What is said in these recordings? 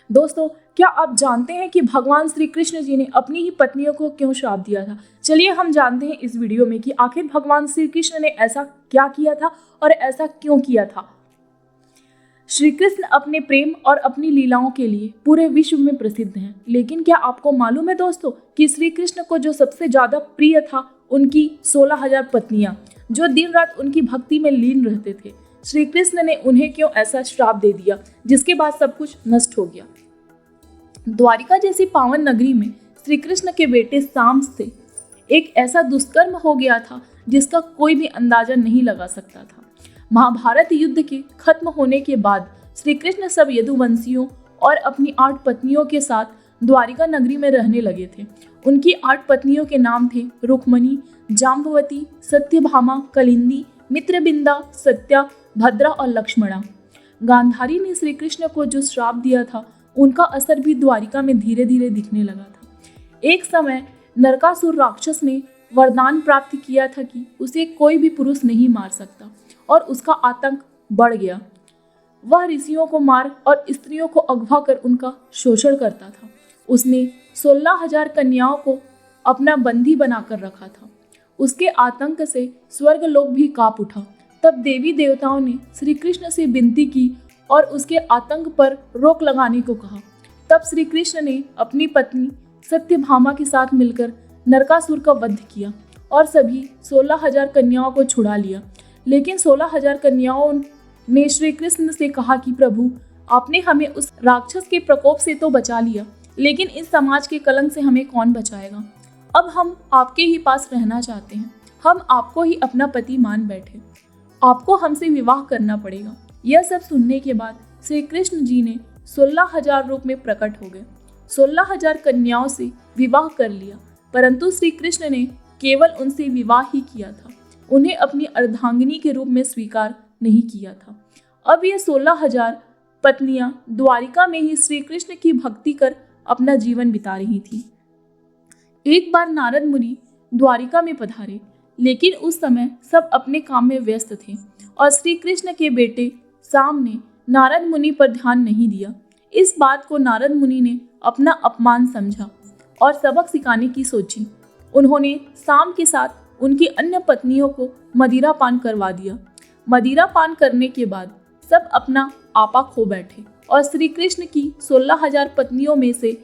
दोस्तों, क्या आप जानते हैं कि भगवान श्री कृष्ण जी ने अपनी ही पत्नियों को क्यों श्राप दिया था? चलिए हम जानते हैं इस वीडियो में कि आखिर भगवान श्री कृष्ण ने ऐसा क्या किया था और ऐसा क्यों किया था। श्री कृष्ण अपने प्रेम और अपनी लीलाओं के लिए पूरे विश्व में प्रसिद्ध हैं, लेकिन क्या आपको मालूम है दोस्तों कि श्री कृष्ण को जो सबसे ज्यादा प्रिय था उनकी 16,000 पत्नियां, जो दिन रात उनकी भक्ति में लीन रहते थे। श्री कृष्ण ने उन्हें क्यों ऐसा श्राप दे दिया जिसके बाद सब कुछ नष्ट हो गया। द्वारिका जैसी पावन नगरी में श्री कृष्ण के बेटे शाम से एक ऐसा दुष्कर्म हो गया था जिसका कोई भी अंदाजा नहीं लगा सकता था। महाभारत युद्ध के खत्म होने के बाद श्री कृष्ण सब यदुवंशियों और अपनी 8 पत्नियों के साथ द्वारिका नगरी में रहने लगे थे। उनकी 8 पत्नियों के नाम थे रुक्मणी, जाम्बवती, सत्यभामा, कलिंदी, मित्रबिंदा, सत्या, भद्रा और लक्ष्मणा। गांधारी ने श्री कृष्ण को जो श्राप दिया था उनका असर भी द्वारिका में धीरे धीरे दिखने लगा था। एक समय नरकासुर राक्षस ने वरदान प्राप्त किया था कि उसे कोई भी पुरुष नहीं मार सकता और उसका आतंक बढ़ गया। वह ऋषियों को मार और स्त्रियों को अगवा कर उनका शोषण करता था। उसने 16,000 कन्याओं को अपना बंदी बनाकर रखा था। उसके आतंक से स्वर्ग लोक भी कांप उठा। तब देवी देवताओं ने श्री कृष्ण से विनती की और उसके आतंक पर रोक लगाने को कहा। तब श्री कृष्ण ने अपनी पत्नी सत्यभामा के साथ मिलकर नरकासुर का वध किया और सभी 16,000 कन्याओं को छुड़ा लिया। लेकिन 16,000 कन्याओं ने श्री कृष्ण से कहा कि प्रभु, आपने हमें उस राक्षस के प्रकोप से तो बचा लिया, लेकिन इस समाज के कलंक से हमें कौन बचाएगा। अब हम आपके ही पास रहना चाहते हैं। हम आपको ही अपना पति मान बैठे। आपको हमसे विवाह करना पड़ेगा। यह सब सुनने के बाद श्री कृष्ण जी ने 16,000 रूप में प्रकट हो गए। 16,000 कन्याओं से विवाह कर लिया, परंतु श्री कृष्ण ने केवल उनसे विवाह ही किया था। उन्हें अपनी अर्धांगिनी के रूप में स्वीकार नहीं किया था। अब ये 16,000 पत्नियां द्वारिका में ही श्री कृष्ण की भक्ति कर अपना जीवन बिता रही थी। एक बार नारद मुनि द्वारिका में पधारे, लेकिन उस समय सब अपने काम में व्यस्त थे और श्री कृष्ण के बेटे शाम ने नारद मुनि पर ध्यान नहीं दिया। इस बात को नारद मुनि ने अपना अपमान समझा और सबक सिखाने की सोची। उन्होंने शाम के साथ उनकी अन्य पत्नियों को मदिरा पान करवा दिया। मदिरा पान करने के बाद सब अपना आपा खो बैठे और श्री कृष्ण की 16,000 पत्नियों में से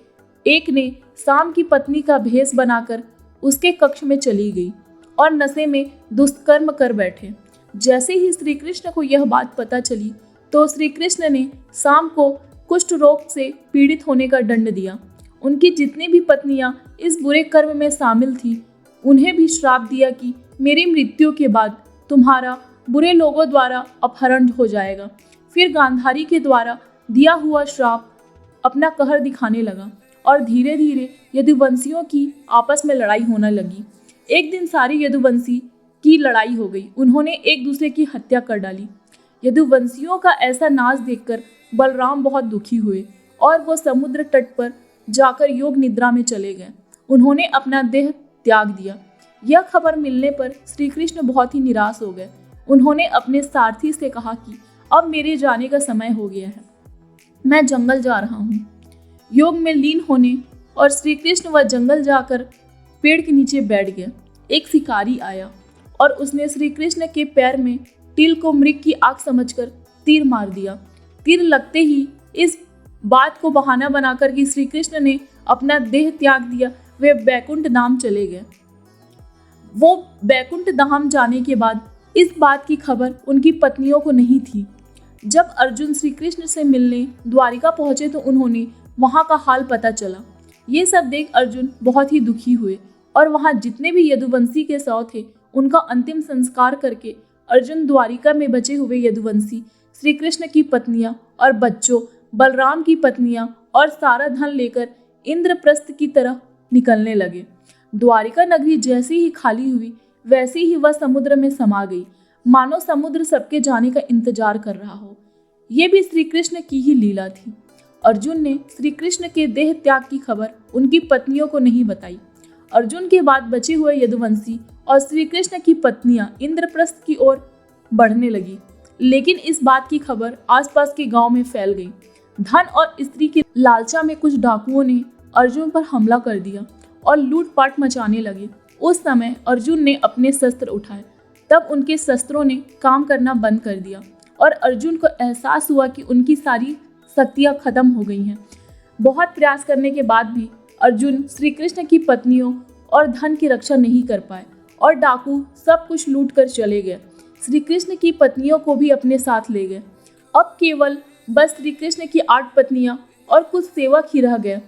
एक ने शाम की पत्नी का भेष बनाकर उसके कक्ष में चली गई और नशे में दुष्कर्म कर बैठे। जैसे ही श्री कृष्ण को यह बात पता चली तो श्री कृष्ण ने शाम को कुष्ठ रोग से पीड़ित होने का दंड दिया। उनकी जितनी भी पत्नियां इस बुरे कर्म में शामिल थी उन्हें भी श्राप दिया कि मेरी मृत्यु के बाद तुम्हारा बुरे लोगों द्वारा अपहरण हो जाएगा। फिर गांधारी के द्वारा दिया हुआ श्राप अपना कहर दिखाने लगा और धीरे धीरे यदुवंशियों की आपस में लड़ाई होने लगी। एक दिन सारी यदुवंशी की लड़ाई हो गई। उन्होंने एक दूसरे की हत्या कर डाली। यदुवंशियों का ऐसा नाश देखकर बलराम बहुत दुखी हुए और वो समुद्र तट पर जाकर योग निद्रा में चले गए। उन्होंने अपना देह त्याग दिया। यह खबर मिलने पर श्री कृष्ण बहुत ही निराश हो गए। उन्होंने अपने सारथी से कहा कि अब मेरे जाने का समय हो गया है, मैं जंगल जा रहा हूँ। योग में लीन होने और श्री कृष्ण वह जंगल जाकर पेड़ के नीचे बैठ गए। एक शिकारी आया और उसने श्री कृष्ण के पैर में तिल को मृग की आंख समझकर तीर मार दिया। तीर लगते ही इस बात को बहाना बनाकर कि श्री कृष्ण ने अपना देह त्याग दिया, वे बैकुंठ धाम चले गए। वो बैकुंठ धाम जाने के बाद इस बात की खबर उनकी पत्नियों को नहीं थी। जब अर्जुन श्री कृष्ण से मिलने द्वारिका पहुंचे तो उन्होंने वहां का हाल पता चला। ये सब देख अर्जुन बहुत ही दुखी हुए और वहां जितने भी यदुवंशी के शव थे उनका अंतिम संस्कार करके अर्जुन द्वारिका में बचे हुए यदुवंशी, श्री कृष्ण की पत्नियां और बच्चों, बलराम की पत्नियां और सारा धन लेकर इंद्रप्रस्थ की तरफ निकलने लगे। द्वारिका नगरी जैसी ही खाली हुई वैसे ही वह समुद्र में समा गई, मानो समुद्र सबके जाने का इंतजार कर रहा हो। ये भी श्री कृष्ण की ही लीला थी। अर्जुन ने श्री कृष्ण के देह त्याग की खबर उनकी पत्नियों को नहीं बताई। अर्जुन के बाद बचे हुए यदुवंशी और श्री कृष्ण की पत्नियां इंद्रप्रस्थ की ओर बढ़ने लगी, लेकिन इस बात की खबर आसपास के गांव में फैल गई। धन और स्त्री की लालसा में कुछ डाकुओं ने अर्जुन पर हमला कर दिया और लूटपाट मचाने लगे। उस समय अर्जुन ने अपने शस्त्र उठाए, तब उनके शस्त्रों ने काम करना बंद कर दिया और अर्जुन को एहसास हुआ कि उनकी सारी शक्तियां खत्म हो गई हैं। बहुत प्रयास करने के बाद भी अर्जुन श्री कृष्ण की पत्नियों और धन की रक्षा नहीं कर पाए और डाकू सब कुछ लूट कर चले गए। श्री कृष्ण की पत्नियों को भी अपने साथ ले गए। अब केवल बस श्री कृष्ण की 8 पत्नियां और कुछ सेवक ही रह गए,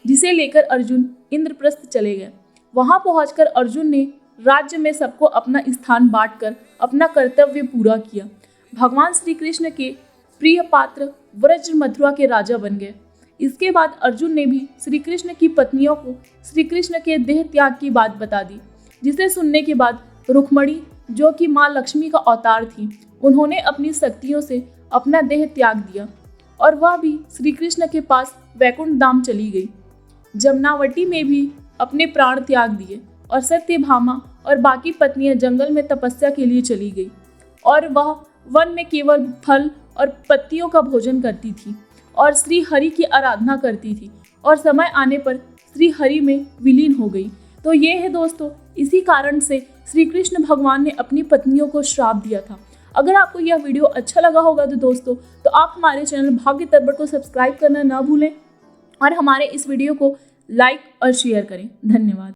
जिसे लेकर अर्जुन इंद्रप्रस्थ चले गए। वहां पहुंचकर अर्जुन ने राज्य में सबको अपना स्थान बांटकर अपना कर्तव्य पूरा किया। भगवान श्री कृष्ण के प्रिय पात्र व्रज मथुरा के राजा बन गए। इसके बाद अर्जुन ने भी श्री कृष्ण की पत्नियों को श्री कृष्ण के देह त्याग की बात बता दी, जिसे सुनने के बाद रुक्मणी, जो कि माँ लक्ष्मी का अवतार थी, उन्होंने अपनी शक्तियों से अपना देह त्याग दिया और वह भी श्री कृष्ण के पास वैकुंठ धाम चली गई। जमनावटी में भी अपने प्राण त्याग दिए और सत्यभामा और बाकी पत्नियां जंगल में तपस्या के लिए चली गई और वह वन में केवल फल और पत्तियों का भोजन करती थी और श्री हरि की आराधना करती थी और समय आने पर श्री हरि में विलीन हो गई। तो ये है दोस्तों, इसी कारण से श्री कृष्ण भगवान ने अपनी पत्नियों को श्राप दिया था। अगर आपको यह वीडियो अच्छा लगा होगा तो दोस्तों, तो आप हमारे चैनल भाग्य तर्पण को सब्सक्राइब करना ना भूलें और हमारे इस वीडियो को लाइक और शेयर करें। धन्यवाद।